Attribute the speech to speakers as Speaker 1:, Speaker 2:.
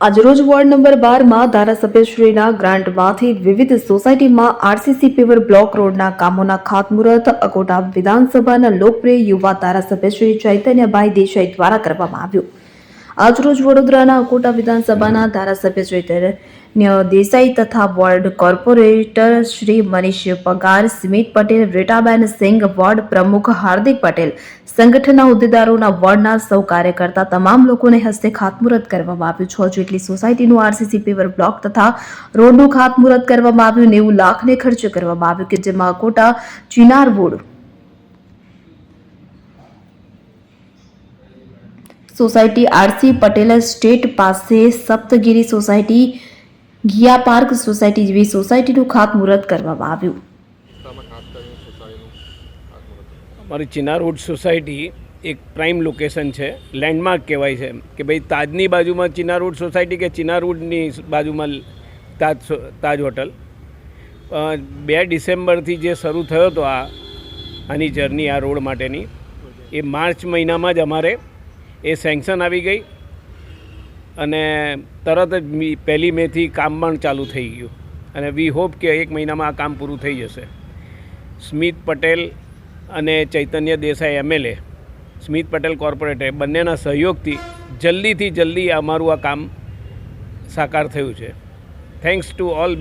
Speaker 1: આજરોજ ward number 12માં ધારાસભ્યશ્રીના ગ્રાન્ટમાંથી વિવિધ સોસાયટીમાં આરસીસી પેવર બ્લોક રોડના કામોના ખાતમુહૂર્ત અકોટા વિધાનસભાના લોકપ્રિય યુવા ધારાસભ્ય શ્રી ચૈતન્યભાઈ દેસાઈ દ્વારા કરવામાં આવ્યું. આજરોજ વડોદરાના અકોટા વિધાનસભાના ધારાસભ્ય ચૈતન્ય દેસાઈ તથા વોર્ડ કોર્પોરેટર શ્રી મનીષ પગાર, સ્મિત પટેલ, રીટાબેન સિંઘ, વોર્ડ પ્રમુખ હાર્દિક પટેલ, સંગઠનના હોદ્દેદારોના વોર્ડના સૌ કાર્યકર્તા તમામ લોકોને હસ્તે ખાતમુહૂર્ત કરવામાં આવ્યું. 6 જેટલી સોસાયટીનું આરસીસી પેવર બ્લોક તથા રોડનું ખાતમુહૂર્ત કરવામાં આવ્યું. 90 લાખને ખર્ચ કરવામાં આવ્યું કે જેમાં Akota Chinarwood society, R C Patel estate પાસે સપ્તગીરી સોસાયટી, ગિયા પાર્ક સોસાયટી જેવી સોસાયટીનું ખાતમુહૂર્ત કરવામાં આવ્યું.
Speaker 2: અમારી ચિનારવુડ સોસાયટી એક પ્રાઇમ લોકેશન છે, લેન્ડમાર્ક કહેવાય છે કે ભાઈ તાજની બાજુમાં ચિનારવુડ સોસાયટી કે ચિનારવુડની બાજુમાં તાજ હોટલ. 2 ડિસેમ્બરથી જે શરૂ થયો હતો આની જર્ની, આ રોડ માટેની, એ માર્ચ મહિનામાં જ અમારે એ સેન્કશન આવી ગઈ અને તરત જ 1 મેથી કામ પણ ચાલુ થઈ ગયું અને વી હોપ કે 1 મહિનામાં આ કામ પૂરું થઈ જશે. સ્મિત પટેલ અને ચૈતન્ય દેસાઈ એમએલએ, સ્મિત પટેલ કોર્પોરેટર, બંનેના સહયોગથી જલ્દીથી જલ્દી અમારું આ કામ સાકાર થયું છે. Thanks to all